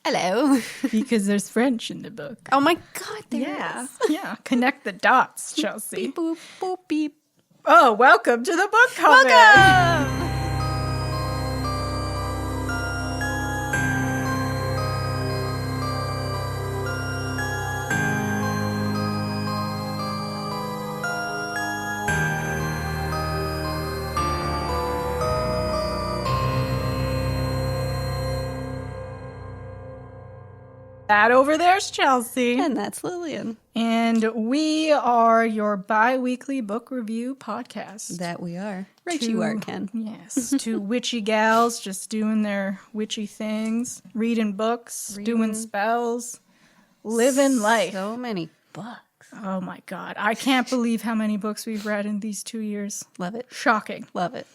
Hello. Because there's French in the book. Oh my God, there is. Yeah. Connect the dots, Chelsea. Beep, boop, boop, beep. Oh, welcome to the Book Coven. Welcome! That over there's Chelsea. And that's Lillian. And we are your bi-weekly book review podcast. That we are. Right, you are, Ken. Yes, two witchy gals just doing their witchy things, reading books, doing spells, living life. So many books. Oh my God. I can't believe how many books we've read in these 2 years. Love it. Shocking. Love it.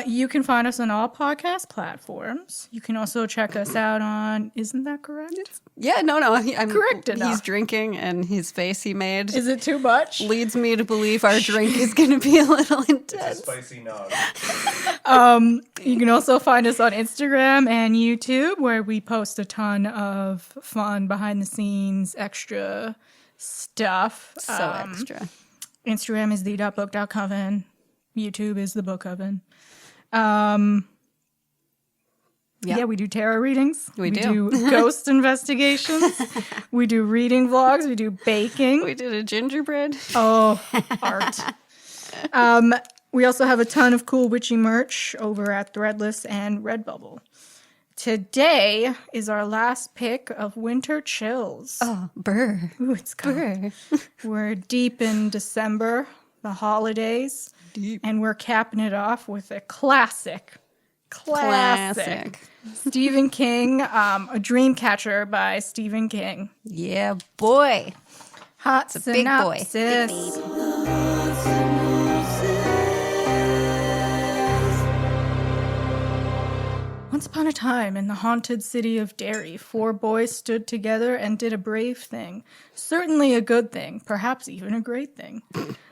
You can find us on all podcast platforms. You can also check us out on, isn't that correct? Yeah, no. I'm correct enough. He's drinking and his face he made Is it too much? leads me to believe our drink is going to be a little intense. It's a spicy nog. You can also find us on Instagram and YouTube, where we post a ton of fun behind the scenes extra stuff. So extra. Instagram is the.book.coven. YouTube is the Book Coven. Yeah, we do tarot readings. We do ghost investigations. We do reading vlogs. We do baking. We did a gingerbread. Oh, art. We also have a ton of cool witchy merch over at Threadless and Redbubble. Today is our last pick of Winter Chills. Oh, burr. Ooh, it's cold. We're deep in December, the holidays, and we're capping it off with a classic. Stephen King, a Dreamcatcher by Stephen King. Yeah, boy. Hot It's a big boy. synopsis. Once upon a time, in the haunted city of Derry, 4 boys stood together and did a brave thing. Certainly a good thing, perhaps even a great thing.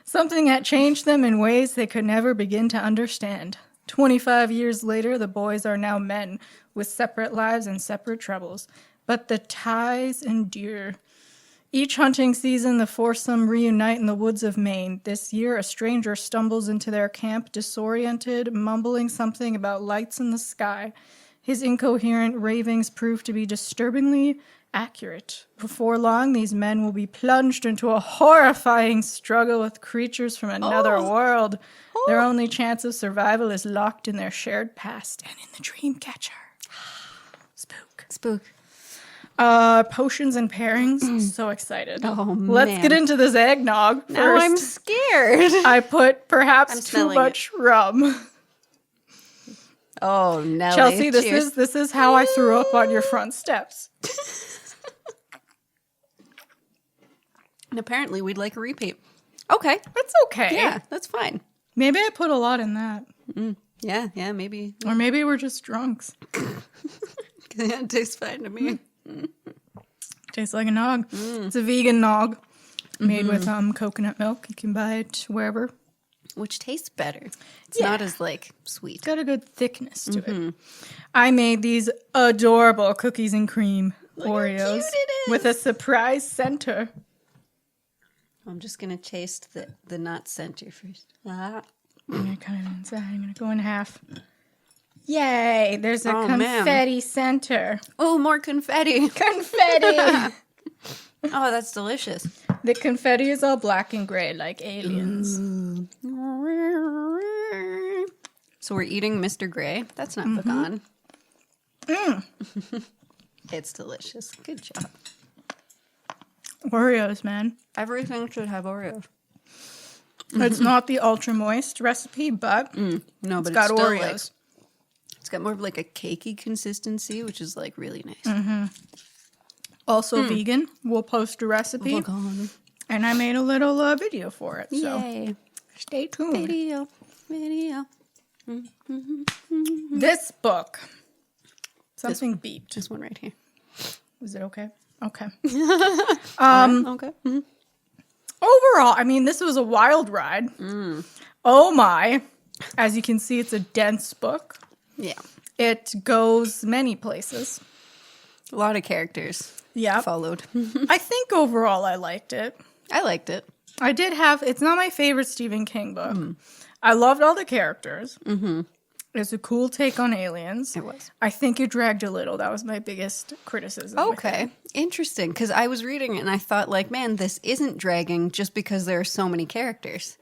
Something that changed them in ways they could never begin to understand. 25 years later, the boys are now men, with separate lives and separate troubles. But the ties endure. Each hunting season, the foursome reunite in the woods of Maine. This year, a stranger stumbles into their camp, disoriented, mumbling something about lights in the sky. His incoherent ravings prove to be disturbingly accurate. Before long, these men will be plunged into a horrifying struggle with creatures from another world. Their only chance of survival is locked in their shared past and in the Dreamcatcher. Spook. Potions and pairings. So excited. Oh, man. Let's get into this eggnog first. Now I'm scared. I put perhaps too much rum. Oh, no. Chelsea, this is how I threw up on your front steps. And apparently we'd like a repeat. Okay. That's okay. Yeah, that's fine. Maybe I put a lot in that. Yeah, maybe. Or maybe we're just drunks. Yeah, it tastes fine to me. Tastes like a nog. It's a vegan nog made with coconut milk. You can buy it wherever. Which tastes better. It's not as, sweet. It's got a good thickness to it. I made these adorable cookies and cream Oreos how cute it is. with a surprise center. I'm just going to taste the nut center first. I'm going to cut it inside. I'm going to go in half. Yay! There's a confetti center. Oh, more confetti. Confetti! Oh, that's delicious. The confetti is all black and gray like aliens. So we're eating Mr. Gray. That's not pecan. It's delicious. Good job. Oreos, man. Everything should have Oreos. It's not the ultra moist recipe, but No, but it's got still Oreos. It's got more of a cakey consistency, which is really nice. Also vegan. We'll post a recipe. And I made a little video for it. So Yay. stay tuned. Video. This book. Something beeped. This one right here. Was it okay? Okay. Okay. Overall, I mean, this was a wild ride. Oh my. As you can see, it's a dense book. Yeah. It goes many places. A lot of characters Yeah. followed. I think overall I liked it. I liked it. I did have, it's not my favorite Stephen King book. I loved all the characters. Mm-hmm. It's a cool take on aliens. It was. I think it dragged a little. That was my biggest criticism. with it. Okay. Interesting. Because I was reading it and I thought, like, man, this isn't dragging just because there are so many characters.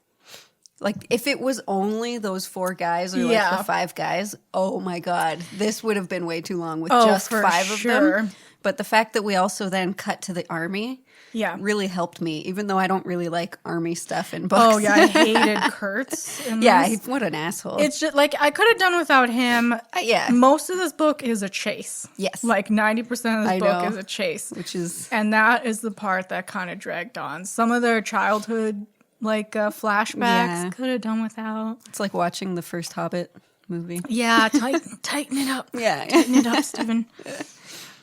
Like, if it was only those 4 guys or like Yeah. the 5 guys, oh my God, this would have been way too long with Oh, just for 5 of sure. them. But the fact that we also then cut to the army Yeah. really helped me, even though I don't really like army stuff in books. Oh, yeah. I hated Kurtz. in Yeah, this. what an asshole. It's just like I could have done without him. Yeah. Most of this book is a chase. Yes. Like 90% of this I book know. is a chase. Which is... And that is the part that kind of dragged on. Some of their childhood flashbacks Yeah. could have done without. It's like watching the first Hobbit movie. Yeah, tighten it up. Yeah. Tighten it up, Stephen.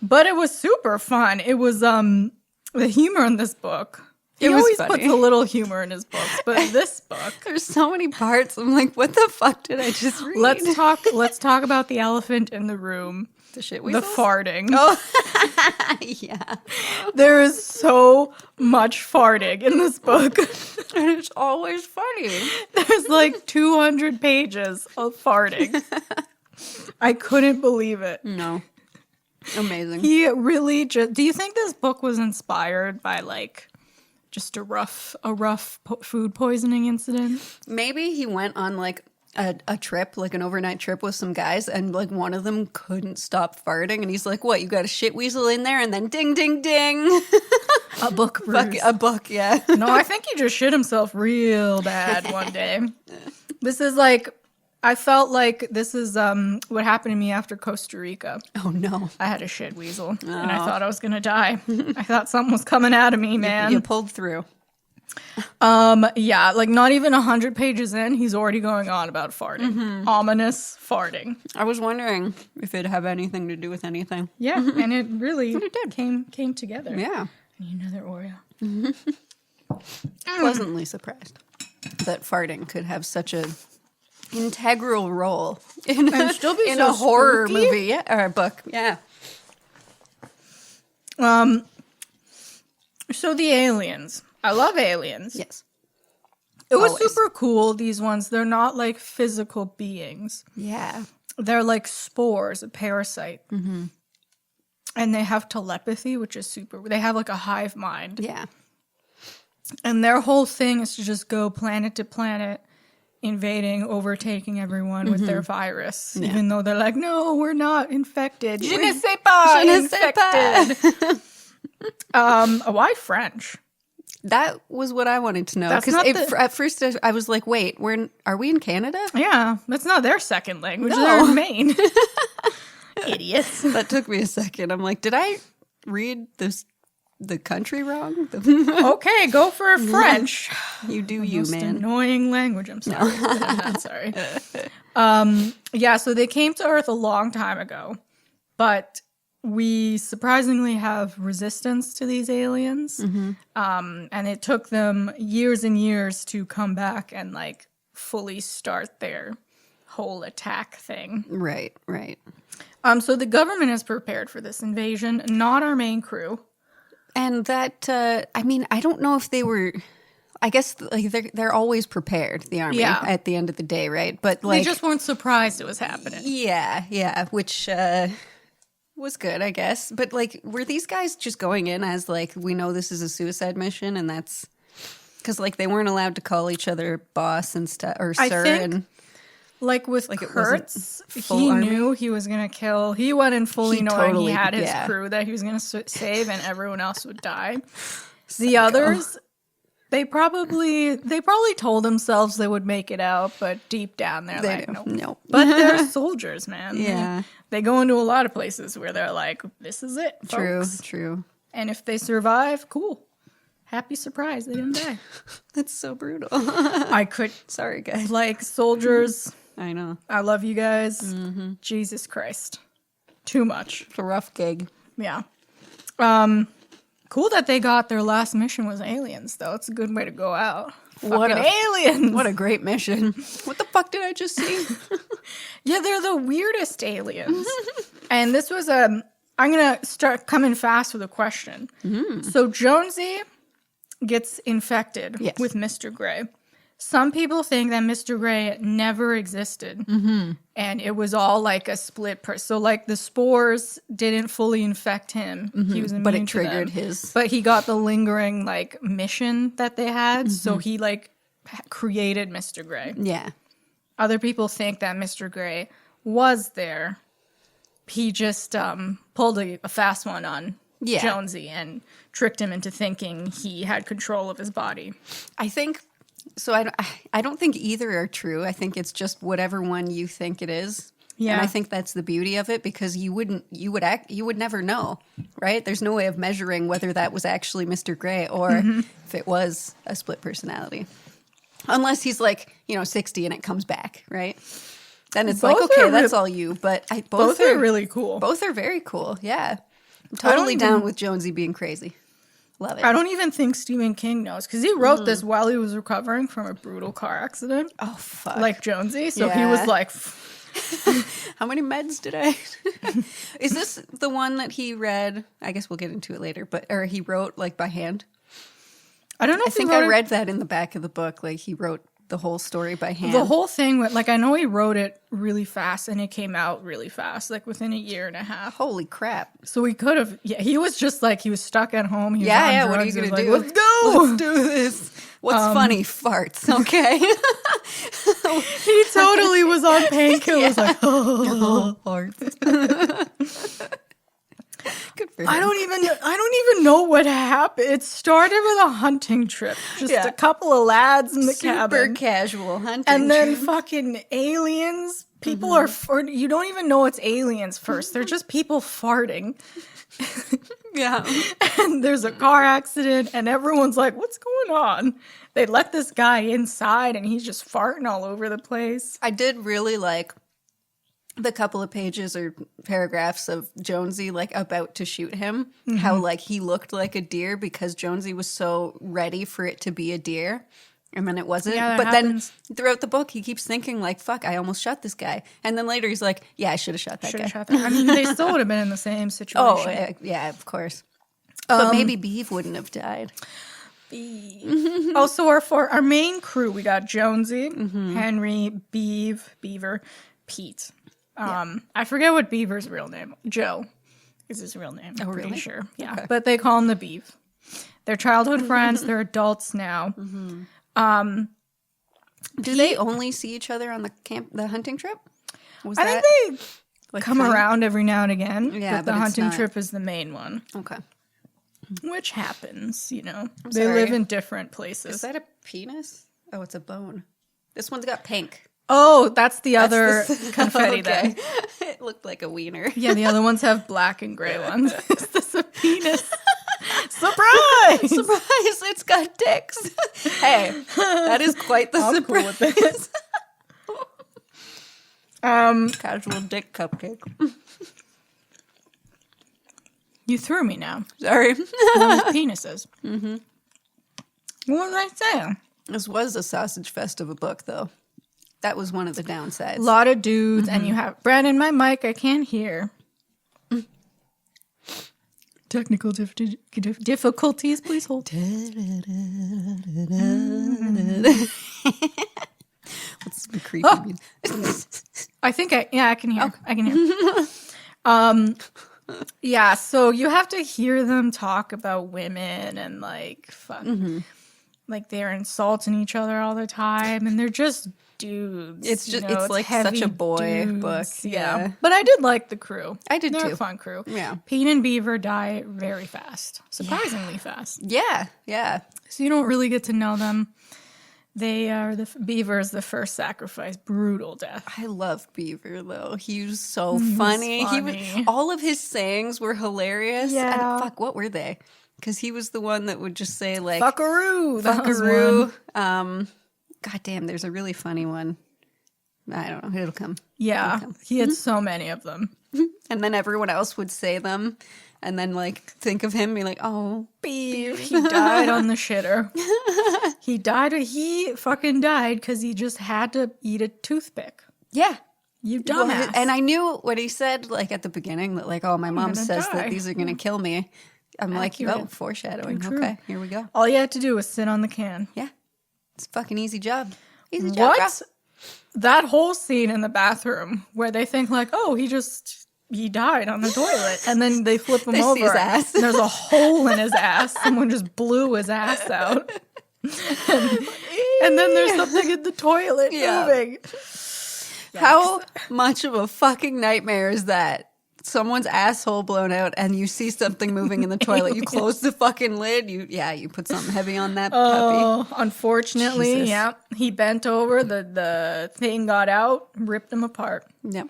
But it was super fun. It was the humor in this book. He It was always funny. puts a little humor in his books, but this book. There's so many parts. I'm like, what the fuck did I just read? Let's talk about the elephant in the room. the shit The weasels. farting. Oh, yeah. There is so much farting in this book. And it's always funny. There's like 200 pages of farting. I couldn't believe it. No. Amazing. He really just. Do you think this book was inspired by like just a rough food poisoning incident? Maybe he went on like a trip, like an overnight trip with some guys, and like one of them couldn't stop farting, and he's like, "What? You got a shit weasel in there?" And then ding, ding, ding. A book bruise. A book, yeah. No, I think he just shit himself real bad one day. This is like, I felt like this is what happened to me after Costa Rica. Oh no. I had a shit weasel, and I thought I was gonna die. I thought something was coming out of me, man. You pulled through. Yeah, like not even 100 pages in, he's already going on about farting. Ominous farting. I was wondering if it'd have anything to do with anything. Yeah, and it really it did. came together. Yeah. I need another Oreo. Pleasantly surprised that farting could have such a integral role in And still be in so a horror spooky. movie, yeah, or a book. Yeah. So the aliens. I love aliens. Yes. It was Always. super cool, these ones. They're not like physical beings. Yeah. They're like spores, a parasite. Mm-hmm. And they have telepathy, which is super. They have like a hive mind. Yeah. And their whole thing is to just go planet to planet, invading, overtaking everyone with their virus. Yeah. Even though they're like, no, we're not infected. Je ne sais Je pas, ne sais pas. infected. Why French? That was what I wanted to know. That's Because not the- at first I was like, wait, are we in Canada? Yeah, that's not their second language. No. They're main. Idiots. That took me a second. I'm like, did I read the country wrong? Okay, go for French. You do Most man. annoying language. I'm sorry. But I'm not sorry. Yeah, so they came to Earth a long time ago, but we surprisingly have resistance to these aliens. And it took them years and years to come back and like fully start their whole attack thing. Right. So the government is prepared for this invasion, not our main crew. And that, I mean, I don't know if they were. I guess like they're always prepared. The army, Yeah. at the end of the day, right? But like, They just weren't surprised it was happening. yeah, which was good, I guess. But like, were these guys just going in as like, we know this is a suicide mission, and that's because like they weren't allowed to call each other boss and stuff or I sir, think- and Like with Like it wasn't Kurtz, full he army? knew he was going to kill. He went in fully He knowing totally- he had his yeah. crew that he was going to save and everyone else would die. The others, they probably told themselves they would make it out, but deep down they're they like, don't. nope. No. But they're soldiers, man. Yeah. They go into a lot of places where they're like, this is it, folks. True. And if they survive, cool. Happy surprise, they didn't die. That's so brutal. I could, Sorry, guys. like, soldiers, I know. I love you guys. Mm-hmm. Jesus Christ. Too much. It's a rough gig. Yeah. Cool that they got their last mission was aliens, though. It's a good way to go out. What Fucking a- aliens! What a great mission. What the fuck did I just see? Yeah, they're the weirdest aliens. And this was I'm going to start coming fast with a question. So Jonesy gets infected with Mr. Gray. Some people think that Mr. Gray never existed. And it was all like a split person. So like the spores didn't fully infect him. He was immune But it to triggered them. his... But he got the lingering like mission that they had. So he like created Mr. Gray. Yeah. Other people think that Mr. Gray was there. He just pulled a fast one on Jonesy and tricked him into thinking he had control of his body. I think... So I don't think either are true. I think it's just whatever one you think it is. Yeah. And I think that's the beauty of it, because you would never know, right? There's no way of measuring whether that was actually Mr. Gray or if it was a split personality. Unless he's like, 60 and it comes back, right? Then it's Both like, okay, are that's all you. But both are really cool. Both are very cool. Yeah. I'm totally down with Jonesy being crazy. Love it. I don't even think Stephen King knows, because he wrote this while he was recovering from a brutal car accident. Oh, fuck. Like Jonesy. So he was like... How many meds did I... Is this the one that he read? I guess we'll get into it later. Or he wrote like by hand? I don't know I if think I read that in the back of the book. Like he wrote the whole story by hand. The whole thing, like I know he wrote it really fast and it came out really fast, like within a year and a half. Holy crap. So he could have, he was just like, he was stuck at home. He was Yeah, on yeah, drugs. what are you going to do? Like, let's go. Let's do this. What's funny? Farts, okay? He totally was on painkillers. Like, oh, farts. Good for him. I don't even know what happened. It started with a hunting trip. Just a couple of lads in the cabin. Super casual hunting And then trip. fucking aliens. People are, you don't even know it's aliens first. They're just people farting. Yeah. And there's a car accident and everyone's like, what's going on? They let this guy inside and he's just farting all over the place. I did really like the couple of pages or paragraphs of Jonesy like about to shoot him, how like he looked like a deer because Jonesy was so ready for it to be a deer, and then it wasn't. Yeah, but happens. then throughout the book he keeps thinking like, fuck, I almost shot this guy, and then later he's like, yeah, I should have shot that guy. I mean, they still would have been in the same situation. Oh yeah, of course. But maybe Beeve wouldn't have died. Oh, so our main crew, we got Jonesy, Henry, Beaver, Pete. I forget what Beaver's real name. Joe is his real name. I'm pretty sure. Yeah, okay. But they call him the Beeve. They're childhood friends. They're adults now. Do they only see each other on the hunting trip? I think they like come around every now and again. Yeah, but the hunting trip is the main one. Okay. Which happens, they sorry. live in different places. Is that a penis? Oh, it's a bone. This one's got pink. Oh, that's the other confetti then. It looked like a wiener. Yeah, the other ones have black and gray ones. Is this a penis? Surprise! Surprise! It's got dicks. Hey, that is quite the surprise. Cool with this. Casual dick cupcake. You threw me now. Sorry. Well, penises. What was I saying? This was a sausage fest of a book, though. That was one of the downsides. A lot of dudes, and you have... Brandon, my mic, I can't hear. Technical difficulties, please hold. What's some creepy music? I think I can hear. Oh. I can hear. Yeah, so you have to hear them talk about women and like fun. Like they're insulting each other all the time, and they're just dudes. It's just it's like such a boy book. Yeah. But I did like the crew. I did They're too. a fun crew. Yeah. Pete and Beaver die very fast. Surprisingly fast. Yeah. Yeah. So you don't really get to know them. They are Beaver is the first sacrifice. Brutal death. I love Beaver though. He was so funny. All of his sayings were hilarious. Yeah. And fuck, what were they? Because he was the one that would just say like fuckaroo. Fuckaroo. God damn, there's a really funny one. I don't know. It'll come. Yeah. It'll come. He had so many of them. And then everyone else would say them. And then like think of him, be like, oh, Beaver. He died on the shitter. He fucking died because he just had to eat a toothpick. Yeah. You dumbass. And I knew what he said, like, at the beginning, that, like, oh, my mom gonna says die. that these are going to kill me. I'm Accurate. like, oh, foreshadowing. True. Okay, here we go. All you had to do was sit on the can. Yeah. It's a fucking easy job. Easy job. What? That whole scene in the bathroom where they think like, oh, he died on the toilet. And then they flip him They over. see his ass. And there's a hole in his ass. Someone just blew his ass out. And then there's something in the toilet moving. How much of a fucking nightmare is that? Someone's asshole blown out and you see something moving in the toilet. You close the fucking lid. You put something heavy on that puppy. Oh, unfortunately, Jesus. yeah. He bent over, the thing got out, ripped him apart. Yep.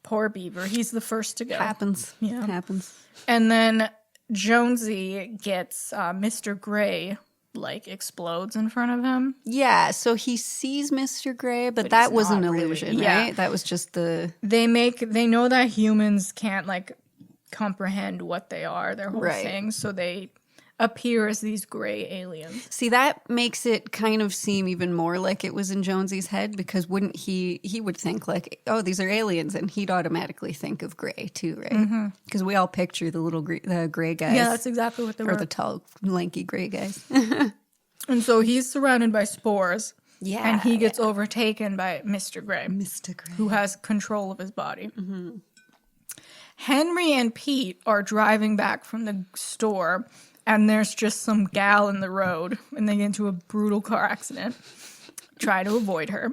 Poor Beaver. He's the first to go. Happens. Yeah. Happens. And then Jonesy gets Mr. Gray, like, explodes in front of him. Yeah, so he sees Mr. Gray, but that was an not really. illusion, Yeah. right? That was just the... They know that humans can't, like, comprehend what they are, their whole Right. thing, so they appear as these gray aliens. See, that makes it kind of seem even more like it was in Jonesy's head, because wouldn't he would think like, oh, these are aliens, and he'd automatically think of Gray too, right? Because we all picture the little the gray guys. Yeah, that's exactly what they or were. the tall, lanky gray guys. And so he's surrounded by spores. Yeah, And he gets overtaken by Mr. Gray, Mr. Gray. who has control of his body. Henry and Pete are driving back from the store, and there's just some gal in the road, and they get into a brutal car accident. Try to avoid her.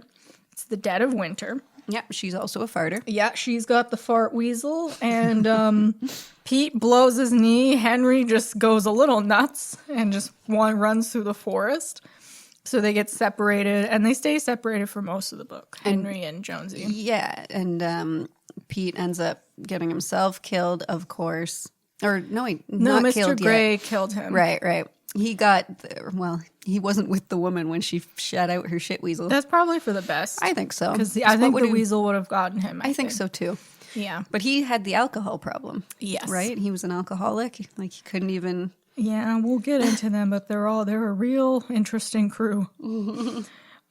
It's the dead of winter. Yeah, she's also a farter. Yeah, she's got the fart weasel, and Pete blows his knee. Henry just goes a little nuts and just runs through the forest. So they get separated, and they stay separated for most of the book, Henry and Jonesy. Yeah, and Pete ends up getting himself killed, of course. Or no, not Mr. killed Gray yet. killed him. Right. He got, he wasn't with the woman when she shot out her shit weasel. That's probably for the best. I think so. Because I think the weasel would have gotten him. I think so too. Yeah. But he had the alcohol problem. Yes. Right? He was an alcoholic. Like he couldn't even... Yeah, we'll get into them, but they're a real interesting crew.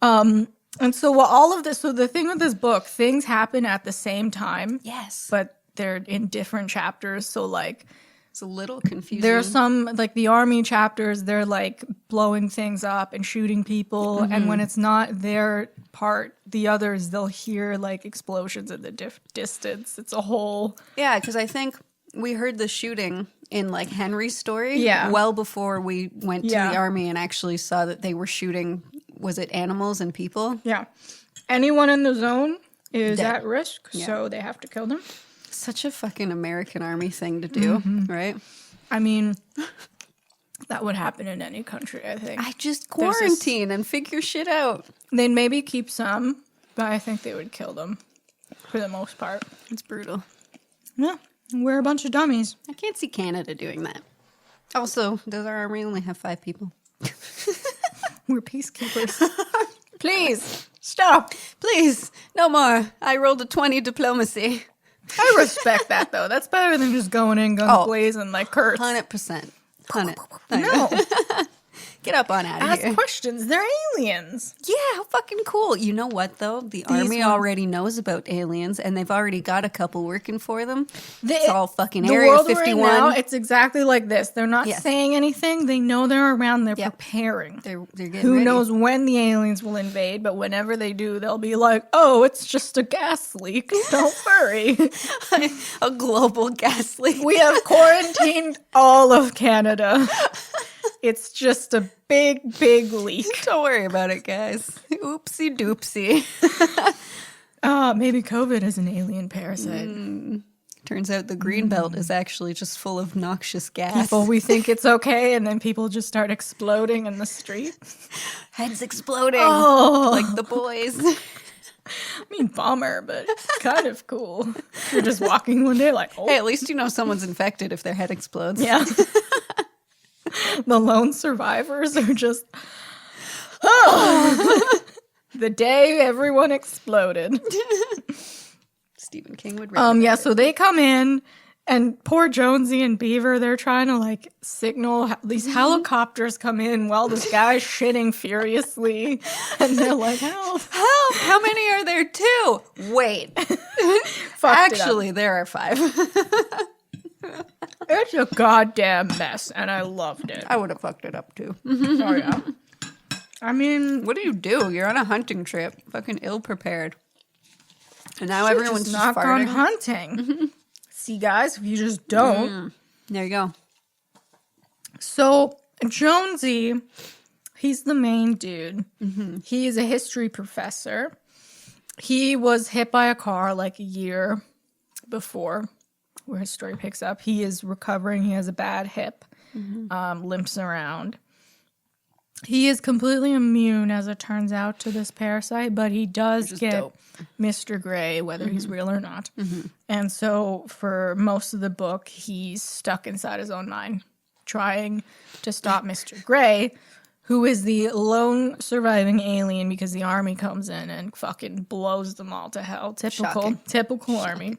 And so the thing with this book, things happen at the same time. Yes. But they're in different chapters. So like It's a little confusing. there are some, like the army chapters, they're like blowing things up and shooting people. And when it's not their part, the others, they'll hear like explosions in the distance. It's a whole... Yeah, because I think we heard the shooting in like Henry's story Yeah. well before we went to Yeah. the army and actually saw that they were shooting, was it animals and people? Yeah. Anyone in the zone is Dead. at risk, so they have to kill them. Such a fucking American army thing to do, right? I mean, that would happen in any country, I think. I just There's this- quarantine and figure shit out. They'd maybe keep some, but I think they would kill them for the most part. It's brutal. Yeah, we're a bunch of dummies. I can't see Canada doing that. Also, does our army only have 5 people? We're peacekeepers. Please, stop. Please, no more. I rolled a 20 diplomacy. I respect that, though. That's better than just going in guns blazing like Kurt. 100%. 100. No. Get up on out of Ask here. questions. They're aliens. Yeah, how fucking cool. You know what, though? The army already knows about aliens, and they've already got a couple working for them. It's all fucking The Area world 51. we're in now, it's exactly like this. They're not Yes. saying anything. They know they're around. They're Yep. preparing. They're getting Who ready. knows when the aliens will invade, but whenever they do, they'll be like, oh, it's just a gas leak. Don't worry. A global gas leak. We have quarantined all of Canada. It's just a big, big leak. Don't worry about it, guys. Oopsie doopsie. Maybe COVID is an alien parasite. Turns out the green belt is actually just full of noxious gas. People, we think it's okay, and then people just start exploding in the street. Heads exploding. Oh, Like the boys. I mean, bummer, but kind of cool. You're just walking one day like, oh, Hey, at least you know someone's infected if their head explodes. yeah. The lone survivors are just, oh, the day everyone exploded. Stephen King would write Yeah, so they come in And poor Jonesy and Beaver, they're trying to like signal. These helicopters come in while this guy's shitting furiously. And they're like, help. Help! How many are there? 2. Wait. Actually, there are 5. It's a goddamn mess, and I loved it. I would have fucked it up too. Oh, yeah. I mean, What do? You're on a hunting trip. Fucking ill-prepared. And now should've everyone's just not gone farting. hunting. See, guys, if you just don't. There you go. So, Jonesy, he's the main dude. He is a history professor. He was hit by a car like a year before where his story picks up. He is recovering. He has a bad hip, limps around. He is completely immune, as it turns out, to this parasite, but he does get dope. Mr. Gray, whether he's real or not. And so for most of the book, he's stuck inside his own mind, trying to stop Mr. Gray, who is the lone surviving alien because the army comes in and fucking blows them all to hell. Typical army.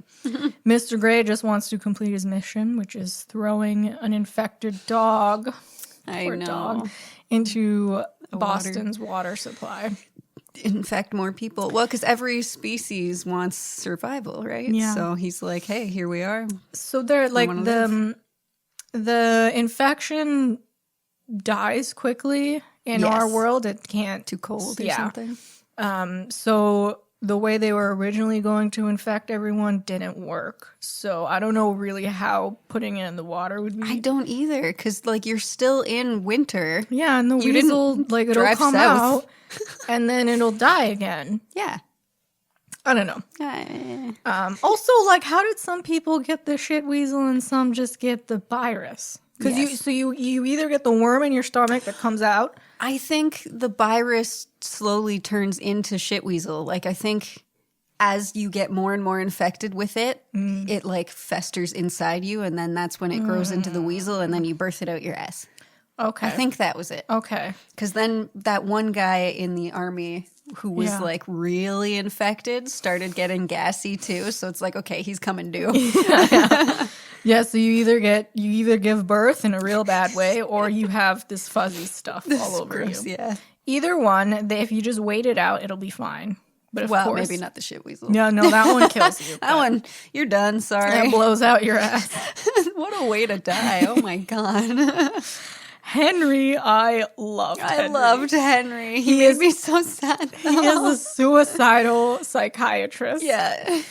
Mr. Gray just wants to complete his mission, which is throwing an infected dog, I know. into Boston's water supply. Infect more people. Well, because every species wants survival, right? Yeah. So he's like, hey, here we are. So they're like the infection dies quickly in our world. It can't Too cold or something. So the way they were originally going to infect everyone didn't work. So I don't know really how putting it in the water would be. I don't either, because like you're still in winter. Yeah, and the You weasel, didn't like it'll drive come south. out and then it'll die again. Yeah. I don't know. Also, like, how did some people get the shit weasel and some just get the virus? Because you either get the worm in your stomach that comes out. I think the virus slowly turns into shit weasel. Like, I think as you get more and more infected with it, it like festers inside you, and then that's when it grows into the weasel, and then you birth it out your ass. Okay. I think that was it. Okay. Because then that one guy in the army who was like really infected started getting gassy too. So it's like, okay, he's coming due. Yeah, so you either give birth in a real bad way or you have this fuzzy stuff all over Gross, you. yeah. Either one, if you just wait it out, it'll be fine. But of course, maybe not the shit weasel. No, that one kills you. That one, you're done. Sorry. That blows out your ass. What a way to die. Oh my God. Henry, I loved Henry. He made me so sad. He is a suicidal psychiatrist. Yeah.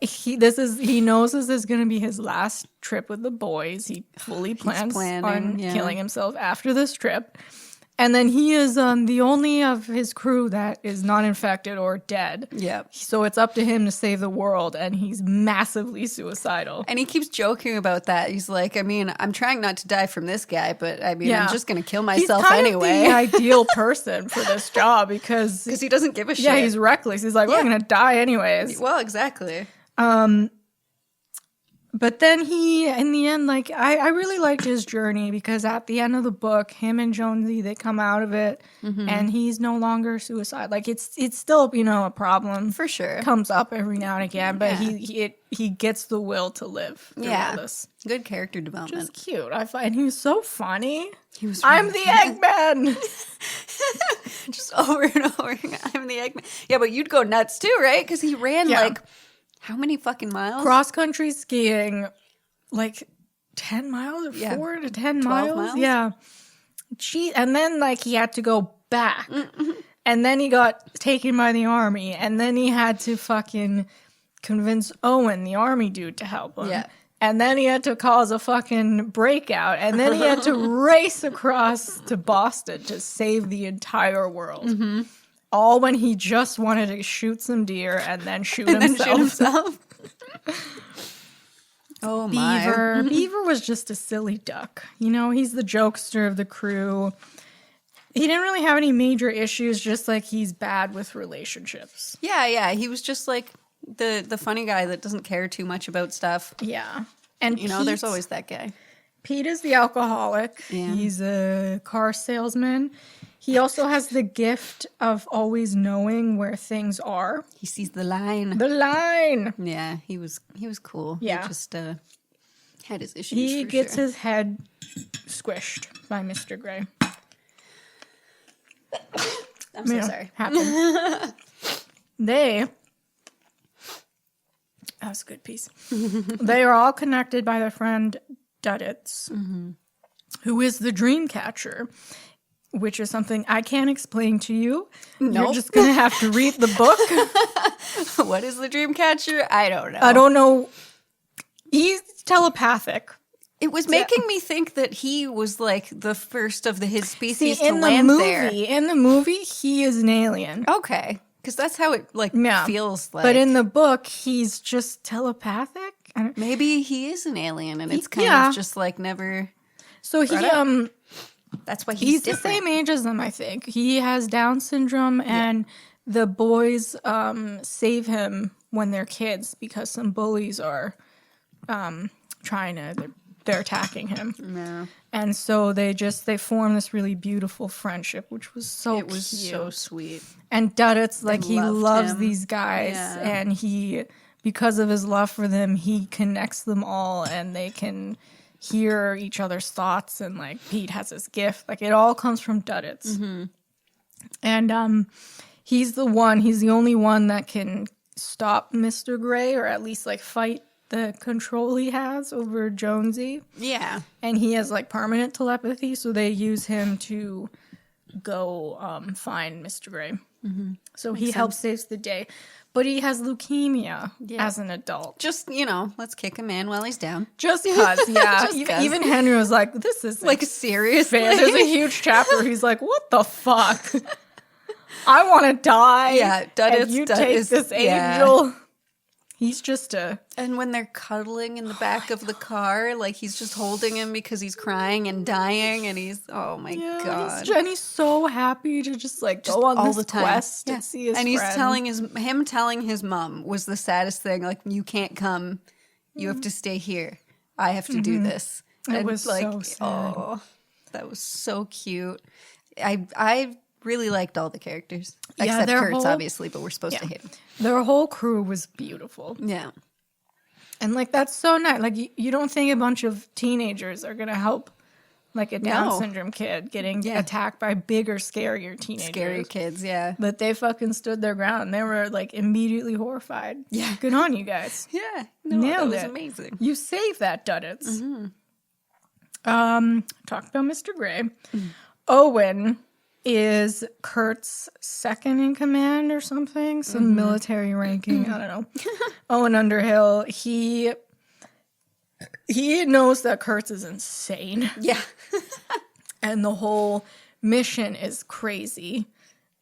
He knows this is going to be his last trip with the boys. He fully plans on killing himself after this trip. And then he is the only of his crew that is not infected or dead. Yeah. So it's up to him to save the world, and he's massively suicidal. And he keeps joking about that. He's like, I mean, I'm trying not to die from this guy, but I mean, I'm just going to kill myself anyway. He's kind of the ideal person for this job because he doesn't give a shit. Yeah, he's reckless. He's like, well, I'm going to die anyways. Well, exactly. But then he, in the end, like, I really liked his journey because at the end of the book, him and Jonesy, they come out of it and he's no longer suicide. Like, it's still, a problem. For sure. Comes up every now and again, but he gets the will to live through all this. Good character development. Just cute. I find he was so funny. He was really I'm the Eggman. Just over and over again. I'm the Eggman. Yeah, but you'd go nuts too, right? Because he ran like... How many fucking miles? Cross-country skiing, like 10 miles or 4 to 10 miles? Yeah. And then, like, he had to go back. And then he got taken by the army. And then he had to fucking convince Owen, the army dude, to help him. Yeah. And then he had to cause a fucking breakout. And then he had to race across to Boston to save the entire world. All when he just wanted to shoot some deer and then shoot himself. Oh my. Beaver was just a silly duck. He's the jokester of the crew. He didn't really have any major issues, just like he's bad with relationships. Yeah. He was just like the funny guy that doesn't care too much about stuff. Yeah. And there's always that guy. Pete is the alcoholic. Yeah. He's a car salesman. He also has the gift of always knowing where things are. He sees the line. The line. Yeah, he was cool. Yeah. He just Had his issues. He for gets sure. his head squished by Mr. Gray. I'm so sorry. Happened. That's a good piece. They are all connected by their friend Duddits, who is the Dreamcatcher, which is something I can't explain to you. You're Nope. just going to have to read the book. What is the Dreamcatcher? I don't know. I don't know. He's telepathic. It was making me think that he was like the first of his species to in land the there. movie, he is an alien. Okay, because that's how it feels like. But in the book, he's just telepathic. Maybe he is an alien, and it's kind of just like never. So he That's why he's the different. same age as them, I think. He has Down syndrome, and the boys save him when they're kids because some bullies are they're attacking him. No. And so they form this really beautiful friendship, which was so It was cute. so sweet. And Duddits, he loved loves him. these guys, Yeah. and because of his love for them, he connects them all, and they can hear each other's thoughts, and Pete has his gift. It all comes from Duddits. Mm-hmm. And he's the only one that can stop Mr. Gray, or at least fight the control he has over Jonesy. Yeah. And he has permanent telepathy, so they use him to go find Mr. Gray. Mm-hmm. So he helps save the day. But he has leukemia as an adult. Just, let's kick him in while he's down. Just because, yeah. Just 'cause. Even Henry was like, this is Seriously. There's a huge chapter. He's like, what the fuck? I want to die. Yeah, and you take this angel. He's just And when they're cuddling in the back of the car, he's just holding him because he's crying and dying, and he's, oh my God. Jenny's so happy to just go on all this the time. quest and see his and he's friends. telling his mom was the saddest thing. You can't come. You have to stay here. I have to do this. It And was so sad. Oh, that was so cute. I really liked all the characters. Except Kurt's, obviously, but we're supposed to hate him. Their whole crew was beautiful. Yeah. And that's so nice. You don't think a bunch of teenagers are going to help a Down syndrome kid getting attacked by bigger, scarier teenagers. Scary kids, yeah. But they fucking stood their ground. They were immediately horrified. Yeah. Good on you guys. Yeah. No, Nailed that was it. amazing. You saved that, Duddits. Mm-hmm. Talked about Mr. Gray. Owen is Kurt's second in command or something. Some military ranking. I don't know. Owen Underhill. He knows that Kurtz is insane. Yeah. And the whole mission is crazy.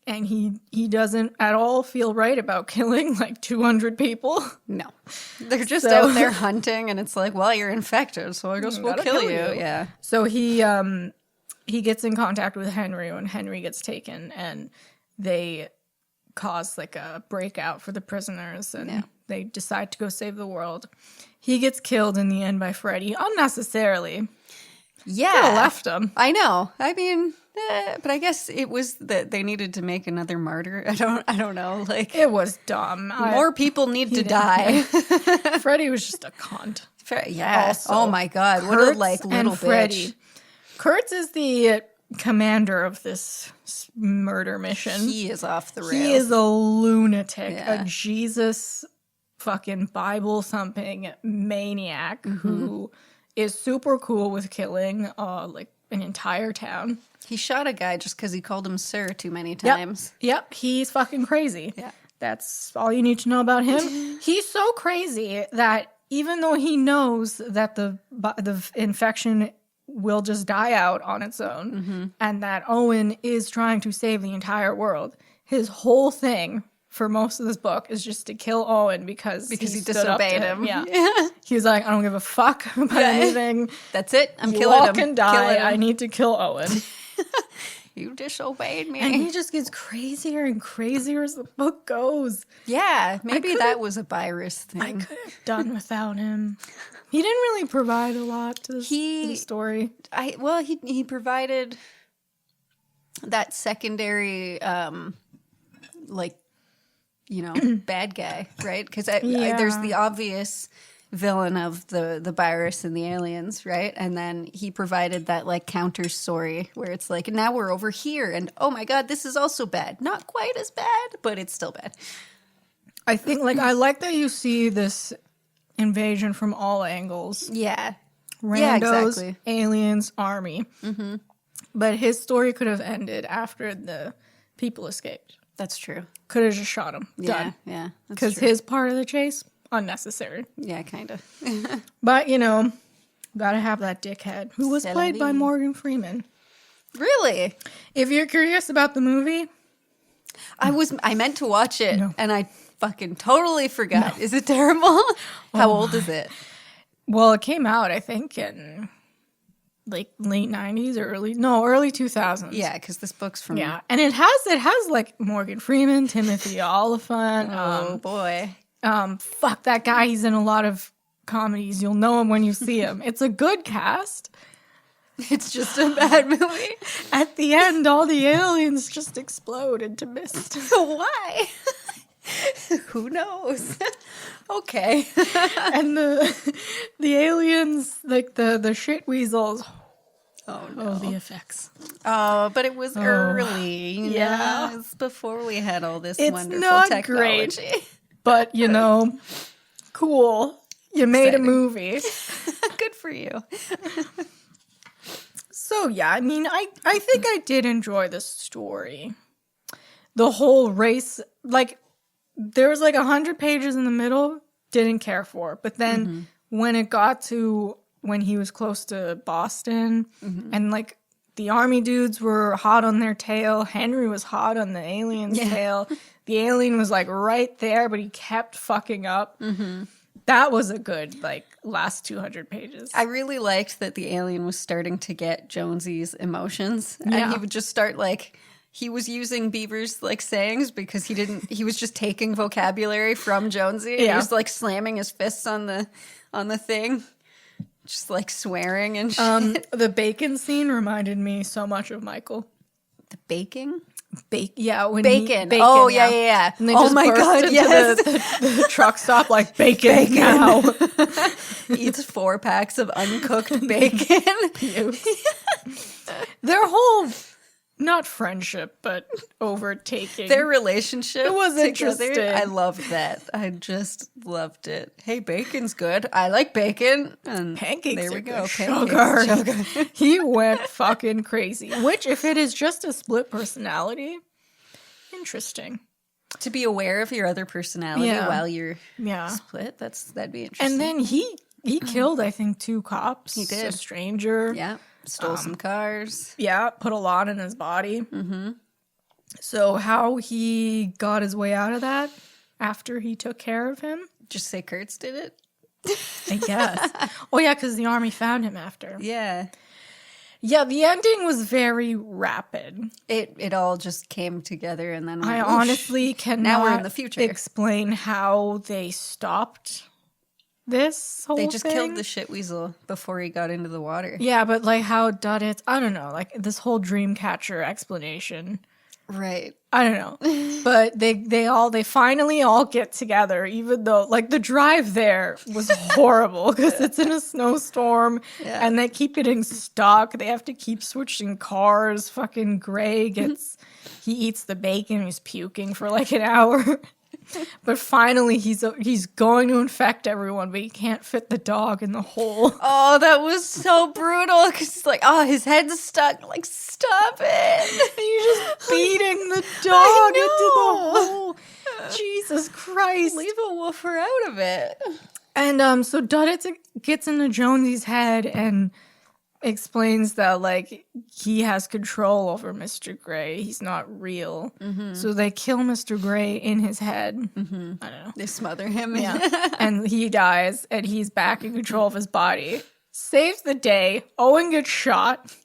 And he doesn't at all feel right about killing 200 people. No. They're just out there hunting, and it's well, you're infected, so I guess we'll kill you. Yeah. So he gets in contact with Henry when Henry gets taken, and they cause a breakout for the prisoners, and they decide to go save the world. He gets killed in the end by Freddy, unnecessarily. Yeah. Could have left him. I know. I mean, but I guess it was that they needed to make another martyr. I don't know. It was dumb. More people need to die. Freddy was just a cunt. Yeah. Also, oh my God. Kurtz What a little and bitch. Freddy. Kurtz is the commander of this murder mission. He is off the rails. He is a lunatic, a Jesus fucking Bible thumping maniac who is super cool with killing an entire town. He shot a guy just because he called him sir too many times. Yep, he's fucking crazy. Yeah. That's all you need to know about him. He's so crazy that even though he knows that the infection will just die out on its own and that Owen is trying to save the entire world, his whole thing for most of this book is just to kill Owen because he disobeyed him. Yeah. He was like, I don't give a fuck about anything. That's it. I'm You killing all him. can die. Killing him. I need to kill Owen. You disobeyed me. And he just gets crazier and crazier as the book goes. Yeah, maybe that was a virus thing. I could have done without him. He didn't really provide a lot to the story. He provided that secondary, bad guy, right? Because there's the obvious villain of the virus and the aliens, right? And then he provided that like counter story where it's like, now we're over here, and oh my god, this is also bad. Not quite as bad, but it's still bad. I think like I like that you see this invasion from all angles. Yeah. Randos, Yeah, exactly. aliens, army. Mm-hmm. But his story could have ended after the people escaped. That's true. Could have just shot him. Yeah, Done. yeah. Because his part of the chase, unnecessary. Yeah, kind of. But, you know, gotta have that dickhead, who was played by Morgan Freeman. Really? If you're curious about the movie... I meant to watch it, and I fucking totally forgot. No. Is it terrible? How old is it? Well, it came out, I think, in... like late 90s or early 2000s. Yeah, because this book's from... Yeah, and it has like Morgan Freeman, Timothy Olyphant. Oh, boy. Fuck, that guy, he's in a lot of comedies. You'll know him when you see him. It's a good cast. It's just a bad movie. At the end, all the aliens just explode into mist. Why? Who knows? Okay. And the aliens, like the shit weasels. Oh, no. Oh, the effects. Oh, but it was early. Yeah. It was before we had all this It's wonderful not technology. Great, but, you know, cool. You made a movie. Good for you. So, yeah, I mean, I think I did enjoy the story. The whole race, like, there was like 100 pages in the middle, didn't care for. But then when it got to when he was close to Boston and like the army dudes were hot on their tail, Henry was hot on the alien's tail. The alien was like right there, but he kept fucking up. That was a good like last 200 pages. I really liked that the alien was starting to get Jonesy's emotions. And he would just start like... He was using Beaver's like sayings because he was just taking vocabulary from Jonesy. He was like slamming his fists on the thing, just like swearing and shit. The bacon scene reminded me so much of Michael. The baking? Yeah, when bacon. Bacon. Oh, yeah. And they oh just my burst god, into yes. the truck stop like bacon now. Eats 4 packs of uncooked bacon. Their whole... not friendship, but overtaking. Their relationship. It was interesting. I loved that. I just loved it. Hey, bacon's good. I like bacon. And pancakes there we are go. Pancakes, sugar. He went fucking crazy. Which, if it is just a split personality, interesting. To be aware of your other personality while you're split, that'd be interesting. And then he killed, I think, 2 cops. He did. A stranger. Yeah. Stole some cars. Yeah, put a lot in his body. So how he got his way out of that after he took care of him? Just say Kurtz did it? I guess. Oh, yeah, because the army found him after. Yeah. Yeah, the ending was very rapid. It all just came together and then I honestly cannot now we're in the future. Explain how they stopped this whole thing. They just killed the shit weasel before he got into the water. Yeah, but like how Duddits, I don't know, like this whole Dreamcatcher explanation. Right. I don't know. But they finally all get together, even though like the drive there was horrible because it's in a snowstorm and they keep getting stuck. They have to keep switching cars. Fucking Gray he eats the bacon, he's puking for like an hour. But finally, he's going to infect everyone, but he can't fit the dog in the hole. Oh, that was so brutal. Because he's like, oh, his head's stuck. Like, stop it. He's just beating the dog into the hole. Jesus Christ. Leave a woofer out of it. And so Duddits gets into Jonesy's head and explains that, like, he has control over Mr. Gray. He's not real. So they kill Mr. Gray in his head. I don't know. They smother him. Yeah. And he dies, and he's back in control of his body. Saves the day. Owen gets shot.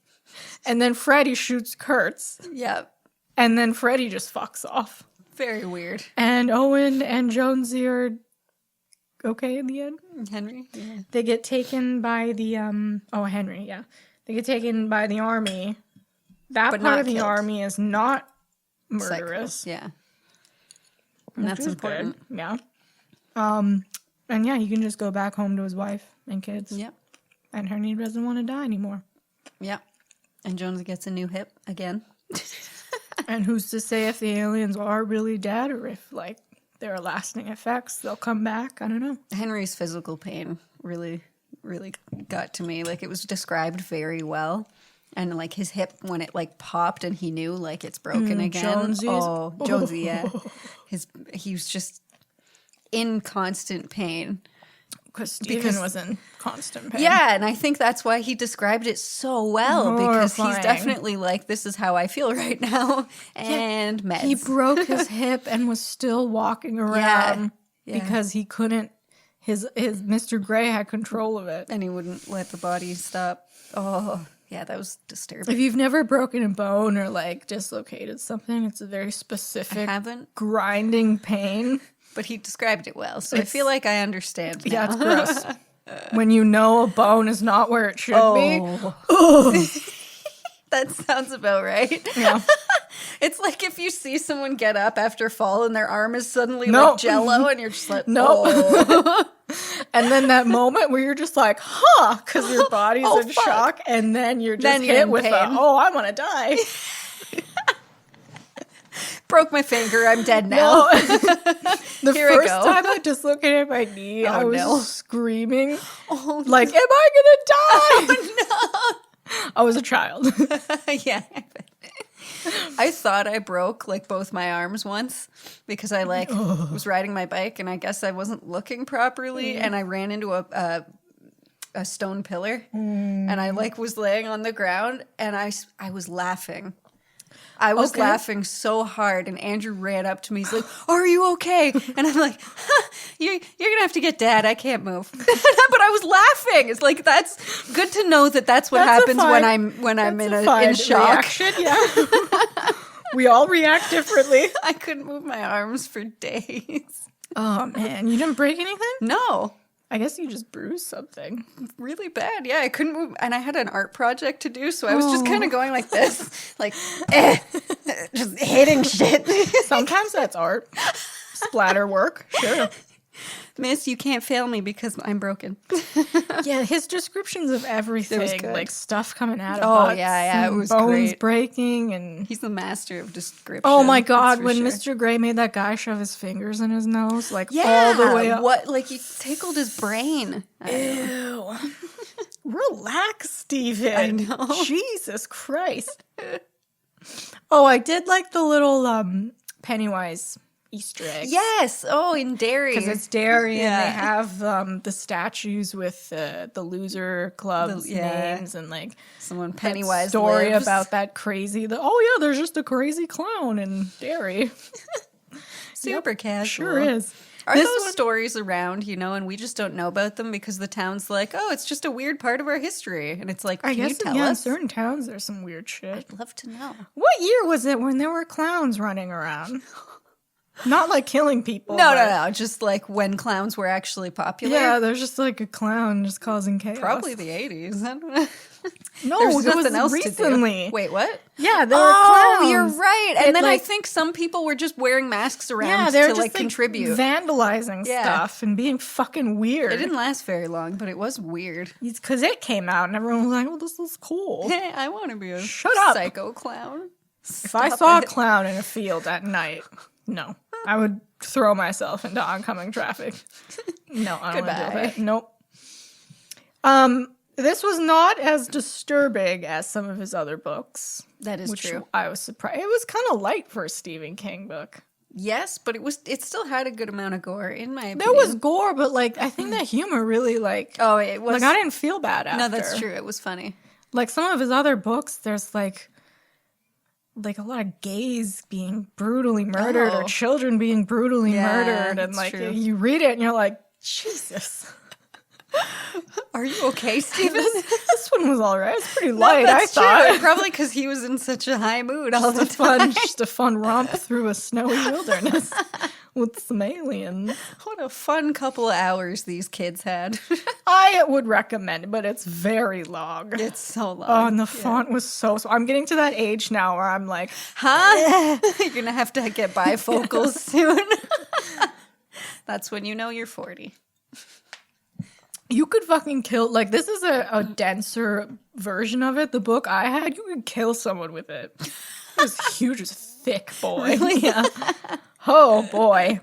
And then Freddy shoots Kurtz. Yep. And then Freddy just fucks off. Very weird. And Owen and Jonesy are okay in the end. Henry? Yeah. They get taken by the, Henry, yeah. They get taken by the army. That but part of the killed. army is not murderous. Yeah. And that's important. Good. Yeah. And yeah, he can just go back home to his wife and kids. Yep. And Henry doesn't want to die anymore. Yep. And Jonesy gets a new hip again. And who's to say if the aliens are really dead or if, like, there are lasting effects, they'll come back? I don't know. Henry's physical pain really, really got to me. Like, it was described very well. And, like, his hip, when it, like, popped and he knew, like, it's broken again. Jonesy's? Oh, Jonesy, yeah. He was just in constant pain. Because Stephen was in constant pain. Yeah, and I think that's why he described it so well, because he's Horrifying. definitely like, this is how I feel right now, and meds. He broke his hip and was still walking around Yeah. because he couldn't, his Mr. Gray had control of it. And he wouldn't let the body stop. Oh, yeah, that was disturbing. If you've never broken a bone or like dislocated something, it's a very specific I haven't, grinding pain. but he described it well, so I feel like I understand now. Yeah, it's gross. When you know a bone is not where it should be. That sounds about right. Yeah. It's like if you see someone get up after a fall and their arm is suddenly No. like jello and you're just like, No. oh. And then that moment where you're just like, huh, because your body's Oh, in fuck. shock, and then you're just Then you're hit in with pain. I want to die. Broke my finger, I'm dead now. The Here I first go. time I dislocated my knee, I was no. screaming, Oh, like, am I going to die? no. I was a child. Yeah. I thought I broke like both my arms once because I like was riding my bike and I guess I wasn't looking properly and I ran into a stone pillar and I like was laying on the ground and I was laughing. I was laughing so hard, and Andrew ran up to me. He's like, "Are you okay?" And I'm like, "You're gonna have to get Dad. I can't move." But I was laughing. It's like that's good to know that that's what That's a happens fine- when I'm in fine shock. reaction, yeah. We all react differently. I couldn't move my arms for days. Oh man, you didn't break anything? No, I guess you just bruised something. really bad. Yeah, I couldn't move, and I had an art project to do, so I was just kind of going like this, like just hitting shit. Sometimes that's art. Splatter work, sure. Miss, you can't fail me because I'm broken. Yeah, his descriptions of everything, good. like stuff coming out of Oh, butts yeah, it and was bones great. breaking, and He's the master of description. oh my that's god, for when sure. Mr. Gray made that guy shove his fingers in his nose, like Yeah, all the way up. what? Like he tickled his brain. Ew. Relax, Steven. I know. Jesus Christ. Oh, I did like the little Pennywise Easter egg. Yes. Oh, in Derry. Because it's Derry and Yeah. they have the statues with the loser club's names and like Someone that Pennywise story lives. about that crazy. Oh yeah, there's just a crazy clown in Derry. super casual. Sure is. Are This those one- stories around, and we just don't know about them because the town's like, oh, it's just a weird part of our history. And it's like, I can you guess tell in us? certain towns there's some weird shit. I'd love to know. What year was it when there were clowns running around? Not like killing people. No, but- no, no. Just like when clowns were actually popular. Yeah, there's just like a clown just causing chaos. Probably the 80s. I don't know. No, There was it nothing else recently. to do. Wait, what? Yeah, there were Oh, clowns. you're right. And It, then I like- think some people were just wearing masks around Yeah, they were to just like contribute. vandalizing Yeah. stuff and being fucking weird. It didn't last very long, but it was weird. Because it came out and everyone was like, "Oh, this is cool." Hey, I want to be a Shut up. psycho clown. If I saw a clown in a field at night, no, I would throw myself into oncoming traffic. No, I don't want to deal with it. Nope. This was not as disturbing as some of his other books. That is which true. I was surprised. It was kind of light for a Stephen King book. Yes, but it still had a good amount of gore, in my opinion. There was gore, but like I think that humor really like Oh, it was. like I didn't feel bad after. No, that's true. It was funny. Like some of his other books, there's like a lot of gays being brutally murdered or Oh. children being brutally Yeah, murdered, and that's like true. you read it and you're like, Jesus. Are you okay, Steven? This one was all right. It's pretty light, That's I thought. true. Probably because he was in such a high mood all the time. Just a fun romp through a snowy wilderness with some aliens. What a fun couple of hours these kids had. I would recommend it, but it's very long. It's so long. Oh, and the font was so. I'm getting to that age now where I'm like, Huh? You're going to have to get bifocals soon. That's when you know you're 40. You could fucking kill, like, this is a denser version of it. The book I had, you could kill someone with it. It was huge, it was thick, boy. Really? Yeah. Oh, boy.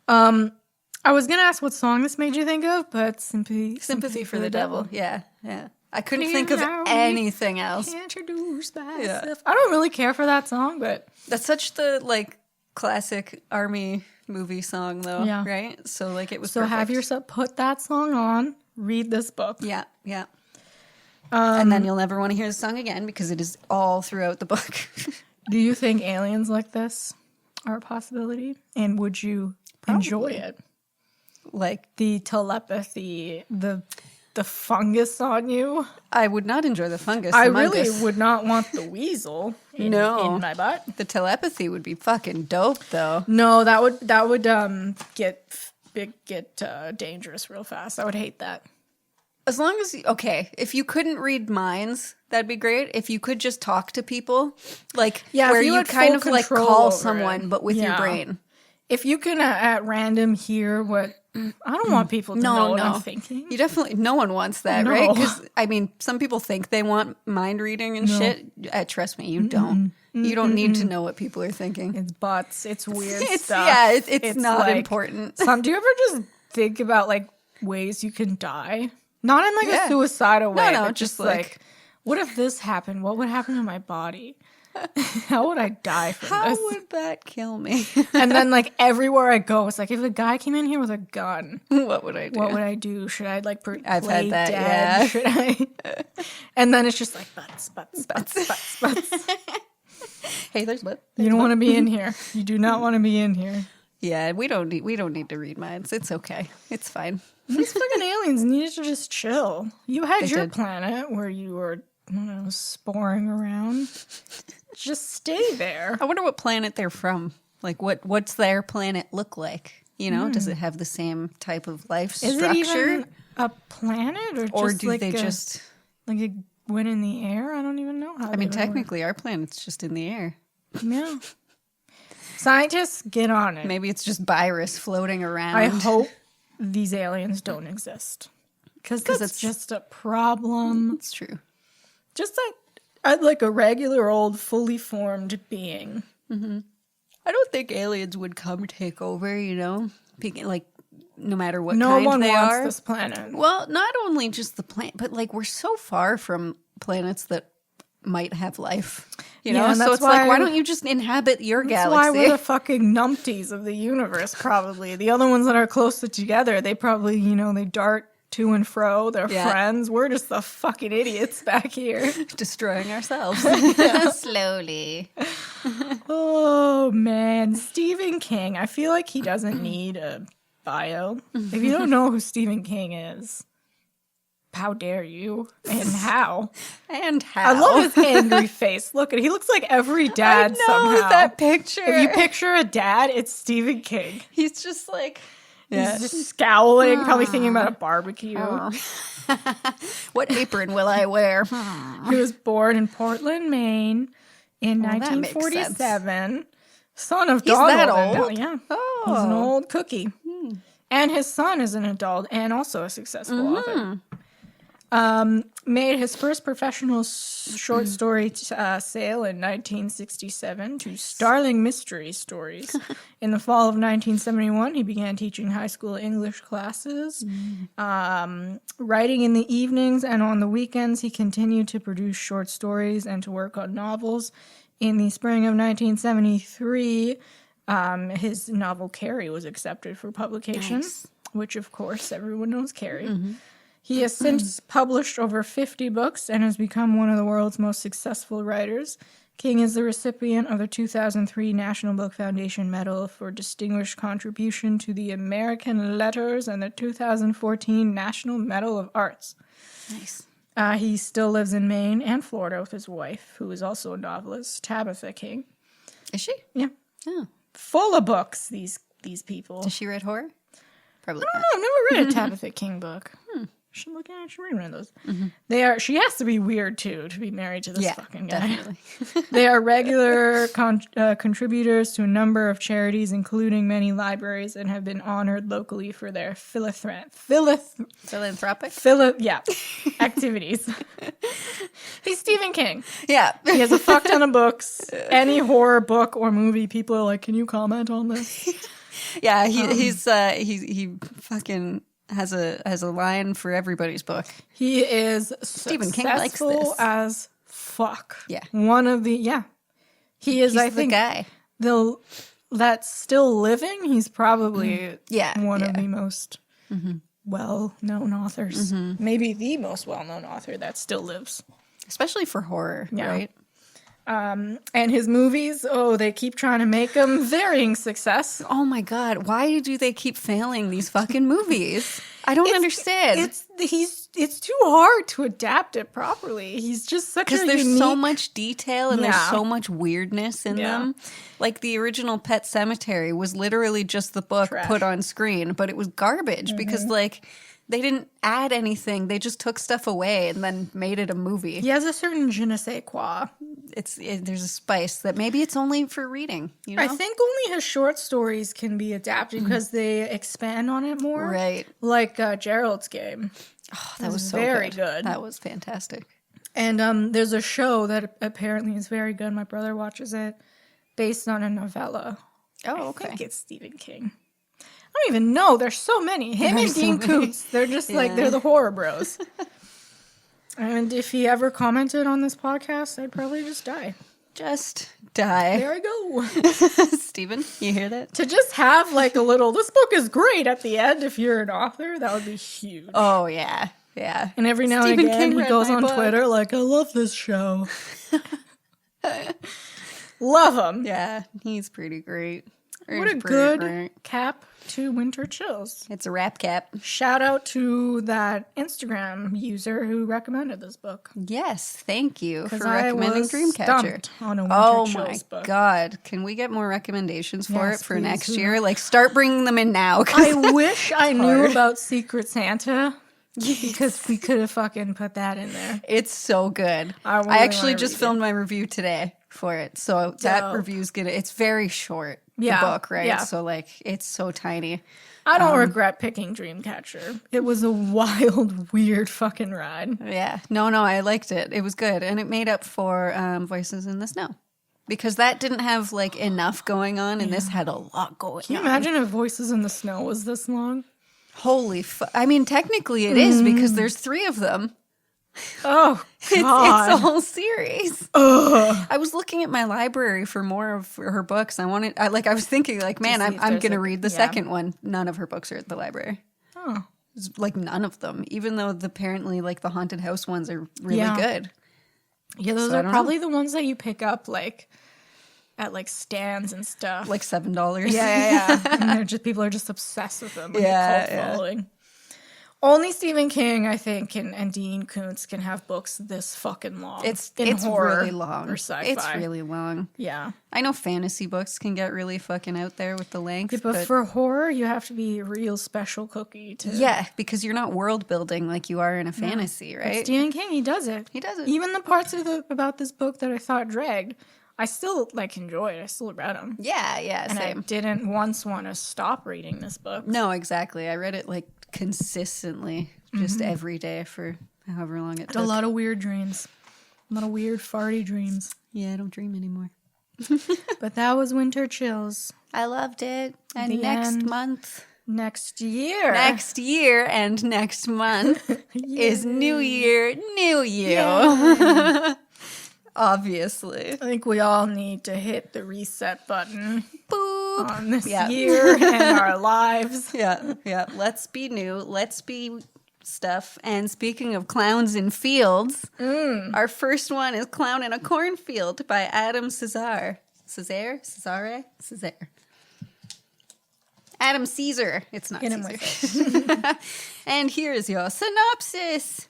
I was gonna ask what song this made you think of, but Sympathy for the Devil. Yeah, yeah. I couldn't Please think of allow me anything else. Introduce myself. Yeah. I don't really care for that song, but That's such the, like, classic army movie song, though, Yeah. right? So, like, it was so perfect. have yourself put that song on, read this book. Yeah, yeah. And then you'll never want to hear the song again because it is all throughout the book. Do you think aliens like this are a possibility? And would you enjoy it? Like, The telepathy, the fungus on you. I would not enjoy the fungus. I the really mungus. would not want the weasel in my butt. The telepathy would be fucking dope, though. No, that would get dangerous real fast. I would hate that. As long as, if you couldn't read minds, that'd be great. If you could just talk to people, like, Yeah, where if you you had kind full of, like, control call over someone, it. but with your Yeah. brain. If you can at random hear what I don't want people to know what I'm thinking. You definitely, no one wants that, No. right? Because, I mean, some people think they want mind reading and shit. Trust me, you don't. You don't need to know what people are thinking. It's butts. It's weird It's, stuff. yeah, it's not like, important. Do you ever just think about like ways you can die? Not in like Yeah. a suicidal way. No, but just like, what if this happened? What would happen to my body? How would I die from How this? would that kill me? And then like everywhere I go, it's like if a guy came in here with a gun, What would I do? what would I do? Should I like I've play had that, dead? yeah. Should I? And then it's just like butts. Hey, there's what? You don't want to be in here. You do not want to be in here. Yeah, we don't need to read minds. It's okay. It's fine. These fucking aliens needed to just chill. You had They your did. planet where you were, I don't know, sporing around. Just stay there. I wonder what planet they're from. Like, what's their planet look like? You know, does it have the same type of life Is structure? it even a planet or just do like they a, just... like it went in the air? I don't even know how. I mean, technically, our planet's just in the air. Yeah. Scientists, get on it. Maybe it's just virus floating around. I hope these aliens don't exist because it's it's just a problem. It's true. Just like a regular old fully formed being. I don't think aliens would come take over, you know? Like, no matter what No kind one they wants are. this planet. Well, not only just the planet, but, like, we're so far from planets that might have life. You know? and So that's it's like, why- why don't you just inhabit your That's galaxy? why we're the fucking numpties of the universe, probably. The other ones that are closer together, they probably, they dart to and fro. They're Yeah. friends. We're just the fucking idiots back here. Destroying ourselves. Slowly. Oh, man. Stephen King. I feel like he doesn't need a bio. If you don't know who Stephen King is, how dare you? And how? And how? I love his angry face. Look at he looks like every dad I know somehow. that picture. If you picture a dad, it's Stephen King. He's just like... He's just scowling, probably thinking about a barbecue. What apron will I wear? He was born in Portland, Maine in Well, that makes 1947. Son of He's Donald. that and old? Yeah. Oh. He's an old cookie. And his son is an adult and also a successful author. Made his first professional short story sale in 1967 to Starling Mystery Stories. In the fall of 1971, he began teaching high school English classes. Writing in the evenings and on the weekends, he continued to produce short stories and to work on novels. In the spring of 1973, his novel Carrie was accepted for publication, which of course everyone knows Carrie. He has since published over 50 books and has become one of the world's most successful writers. King is the recipient of the 2003 National Book Foundation Medal for Distinguished Contribution to the American Letters and the 2014 National Medal of Arts. Nice. He still lives in Maine and Florida with his wife, who is also a novelist, Tabitha King. Is she? Yeah. Oh. Full of books, these people. Does she read horror? Probably I not. don't know, I've never read a Tabitha King book. should look at it. Should read one of those. They are. She has to be weird too to be married to this fucking guy. Definitely. They are regular contributors to a number of charities, including many libraries, and have been honored locally for their Philanthropic? activities. He's Stephen King. Yeah. He has a fuck ton of books. Any horror book or movie, people are like, "Can you comment on this?" Yeah, he fucking has a line for everybody's book. He is Stephen King likes this. as fuck. Yeah. One of the He is, He's I the think, guy. that's still living. He's probably one of the most well-known authors. Maybe the most well-known author that still lives. Especially for horror, right? And his movies, they keep trying to make them varying success. Oh my God, why do they keep failing these fucking movies? I don't understand. It's too hard to adapt it properly. He's just such a Because there's unique... so much detail and there's so much weirdness in them. Like the original Pet Sematary was literally just the book put on screen, but it was garbage because like they didn't add anything. They just took stuff away and then made it a movie. He has a certain je ne sais quoi. There's a spice that maybe it's only for reading. You know? I think only his short stories can be adapted because they expand on it more. Right. Like Gerald's Game. Oh, that was so very good. That was fantastic. And there's a show that apparently is very good. My brother watches it, based on a novella. Oh, okay. I think it's Stephen King. I don't even know. There's so many. Him and Dean Koontz. They're just like, they're the horror bros. And if he ever commented on this podcast, I'd probably just die. Just die. There I go. Steven, you hear that? To just have like a little, this book is great at the end if you're an author, that would be huge. Oh, yeah. Yeah. And every now Stephen and again, King he goes on book. Twitter like, I love this show. Love him. Yeah, he's pretty great. What a good cap to Winter Chills. It's a wrap cap. Shout out to that Instagram user who recommended this book. Yes, thank you for I recommending was Dreamcatcher. stumped on a Winter my Chills book. God. Can we get more recommendations for Yes, it for please. next year? Like, start bringing them in now. I wish I knew hard. about Secret Santa because we could have fucking put that in there. It's so good. I really I actually wanna just read filmed my review today for it. So that review's gonna, it's very short, the book, right? Yeah. So like, it's so tiny. I don't regret picking Dreamcatcher. It was a wild, weird fucking ride. Yeah. No, I liked it. It was good. And it made up for Voices in the Snow. Because that didn't have like enough going on and this had a lot going on. Can you imagine if Voices in the Snow was this long? Holy I mean, technically it is because there's 3 of them. Oh, It's a God. whole series. Ugh. I was looking at my library for more of her books. I was thinking like, man, see I'm if going there's to a- read the second one. None of her books are at the library. Oh. It's like none of them, even though apparently like the haunted house ones are really Yeah. good. Yeah, those So I are don't probably the ones that you pick up like at like stands and stuff. Like $7. Yeah. And they're just people are just obsessed with them. Like Yeah, a cult following. Only Stephen King, I think, and Dean Koontz can have books this fucking long. It's horror really long. or sci-fi. It's really long. Yeah. I know fantasy books can get really fucking out there with the length, But for horror, you have to be a real special cookie to. yeah, because you're not world building like you are in a fantasy, But right? Stephen King, he does it. He does it. Even the parts about this book that I thought dragged, I still like enjoyed. I still read them. Yeah, And I same. didn't once want to stop reading this book. No, exactly. I read it like consistently, just every day for however long it Had took. a lot of weird dreams. A lot of weird farty dreams. Yeah, I don't dream anymore. But that was Winter Chills. I loved it. And The next end. month, Next year. next year, and next month is New Year, New You. Yay. Obviously. I think we all need to hit the reset button Boop. on this Yeah. year and our lives. Yeah. Let's be new. Let's be stuff. And speaking of clowns in fields, our first one is Clown in a Cornfield by Adam Cesare. Cesare? Adam Caesar. It's not Get him Caesar. with it. And here's your synopsis.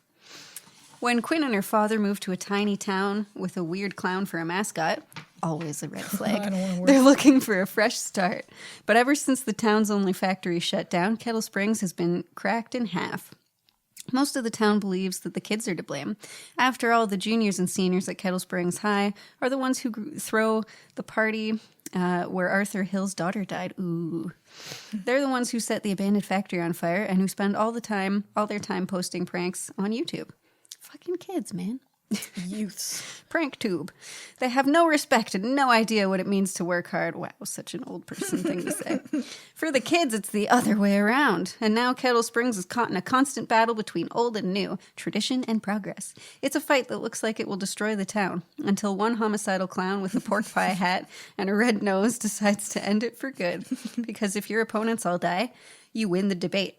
When Quinn and her father moved to a tiny town with a weird clown for a mascot, always a red flag, I don't wanna work. they're looking for a fresh start. But ever since the town's only factory shut down, Kettle Springs has been cracked in half. Most of the town believes that the kids are to blame. After all, the juniors and seniors at Kettle Springs High are the ones who throw the party where Arthur Hill's daughter died. Ooh. They're the ones who set the abandoned factory on fire and who spend all their time posting pranks on YouTube. Fucking kids, man. Youths. Prank tube. They have no respect and no idea what it means to work hard. Wow, such an old person thing to say. For the kids, it's the other way around. And now Kettle Springs is caught in a constant battle between old and new, tradition and progress. It's a fight that looks like it will destroy the town until one homicidal clown with a pork pie hat and a red nose decides to end it for good. Because if your opponents all die, you win the debate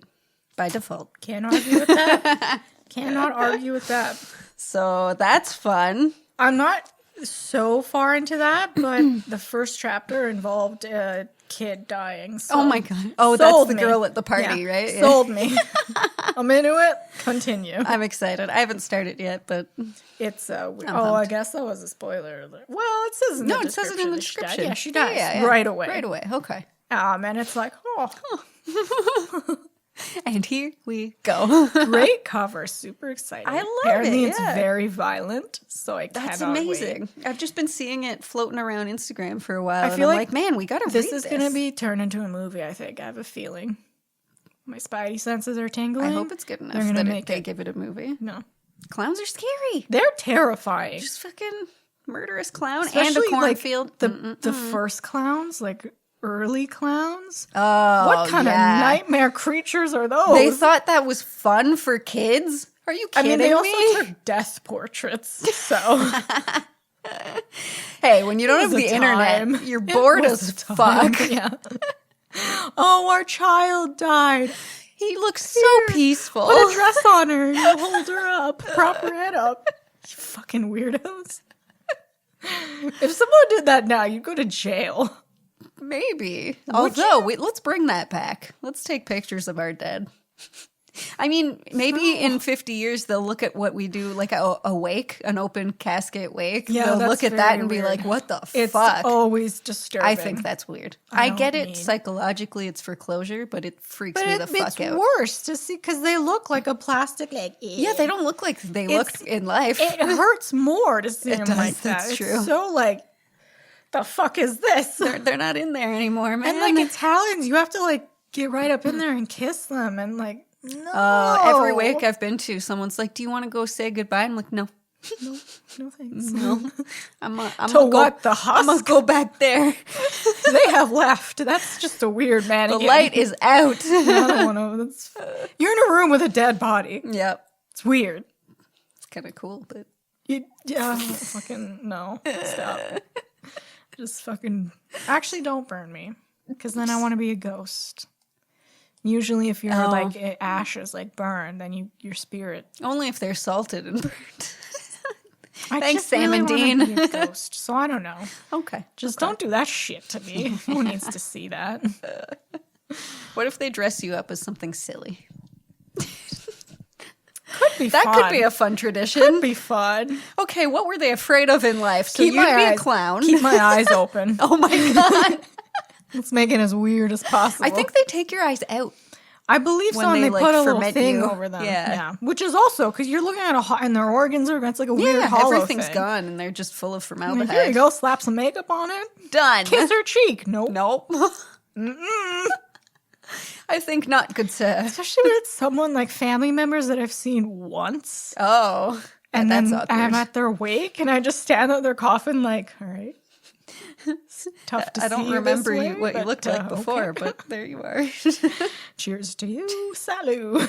by default. Can't argue with that. Cannot argue with that. So that's fun. I'm not so far into that, but the first chapter involved a kid dying. So Oh my god. Oh, that's the girl at the party, right? Sold me. I'm into it. Continue. I'm excited. I haven't started yet, but It's weird. I'm Oh, I pumped. guess that was a spoiler alert. Well, it says in the no, it description. says it in the that she died. description. Yeah, she dies Yeah. right away. Right away. Okay. And it's like, And here we go. great cover. Super excited. I love Apparently it, it's yeah. very violent, so I That's cannot amazing. wait. I've just been seeing it floating around Instagram for a while. I and feel I'm like man, we gotta read This is going to be turned into a movie, I think. I have a feeling. My spidey senses are tingling. I hope it's good enough They're gonna that make they it. give it a movie. No. Clowns are scary. They're terrifying. Just fucking murderous clown and Especially, a cornfield. the first clowns, like early clowns. Oh, What kind of yeah. nightmare creatures are those? They thought that was fun for kids? Are you I kidding mean, they also me? took death portraits. So Hey, when you don't It have was the a internet, time. you're It bored was as a time, fuck. Yeah. Oh, our child died. He looks so peaceful. Put a dress on her. You hold her up. Prop her head up. You fucking weirdos. If someone did that now, you'd go to jail. Maybe. Although, let's bring that back. Let's take pictures of our dead. I mean, maybe in 50 years they'll look at what we do, like a wake, an open casket wake. Yeah, they'll that's look at very that and be weird. like, what the It's fuck? always disturbing. I think that's weird. I I get don't it need- psychologically, it's for closure, but it freaks But me the fuck it's out. worse to see because they look like a plastic leg. Yeah, they don't look like they look It's- in life. It hurts more to see them does, like that. that's It's true. so like, the fuck is this? They're not in there anymore, man. And like Italians, you have to like get right up in there and kiss them and like no. Every wake I've been to, someone's like, "Do you want to go say goodbye?" I'm like, "No, No thanks. no, I'm To gonna what? go, The I'm gonna husk? go back there. They have left. That's just a weird man. The light is out." Another one of that's, you're in a room with a dead body. Yep, It's weird. it's kind of cool, but Yeah, fucking no. Stop. Just fucking. Actually, don't burn me, because then I want to be a ghost. Usually, if you're like ashes, like burn, then your spirit. only if they're salted and burnt. I Thanks, just Sam really and wanna Dean. be a ghost, so I don't know. Okay, Just don't do that shit to me. Who needs to see that? What if they dress you up as something silly? Could be That fun. could be a fun tradition. Could be fun. Okay, what were they afraid of in life? So Keep you'd my be eyes- a clown. Keep my eyes open. Oh my god! Let's make it as weird as possible. I think they take your eyes out. I believe when so, and they, they like, put a little ferment thing you. over them. Yeah. Which is also because you're looking at and their organs are it's like a weird hollow everything's thing. gone and they're just full of Like, formaldehyde. here you go, slap some makeup on it. Done. Kiss her cheek. Nope. Nope. I think not good to. Especially when it's someone like family members that I've seen once. Oh, And that's then awkward. I'm at their wake and I just stand at their coffin like, all right. It's tough to see I don't you remember this way, what you but, looked like before, okay. but there you are. Cheers to you. Salut.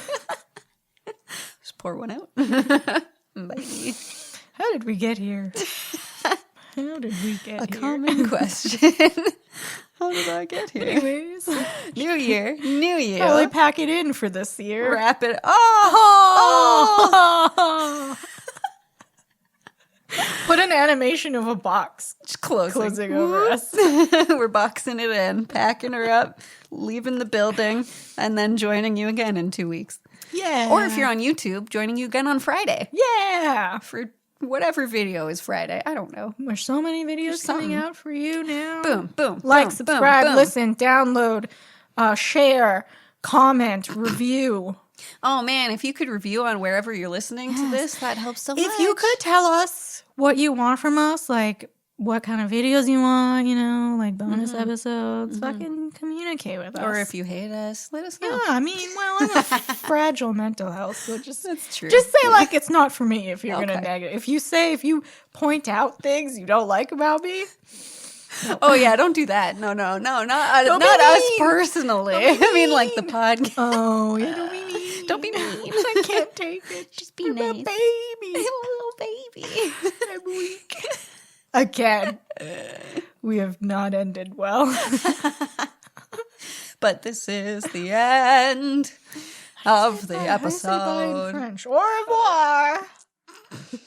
Just pour one out. Bye. How did we get here? How did we get A here? common question. How did I get here? Anyways, New year, new you. probably pack it in for this year. Wrap it. Oh, Put an animation of a box just closing over us. We're boxing it in, packing her up, leaving the building, and then joining you again in 2 weeks. Yeah. Or if you're on YouTube, joining you again on Friday yeah. for whatever video is Friday. I don't know. There's so many videos coming something. out for you now. Boom, boom. Like, boom, subscribe, boom, boom. listen, download, share, comment, review. Oh man, if you could review on wherever you're listening to this, that helps so much. If you could tell us what you want from us, like what kind of videos you want, like bonus episodes, fucking communicate with us. Or if you hate us, let us know. Yeah, I mean, well, I have fragile mental health, so That's true. just say like it's not for me if you're gonna Okay. negative. If you point out things you don't like about me. Oh yeah, don't do that. No, not Don't not be us mean. personally. Don't be I mean, like the mean. podcast. Oh, yeah, don't be mean. Don't be mean. I can't take it. Just be I'm a nice. baby. Little baby. I'm weak. Again, we have not ended well. But this is the end of the How do you say bye in episode. French. Au revoir.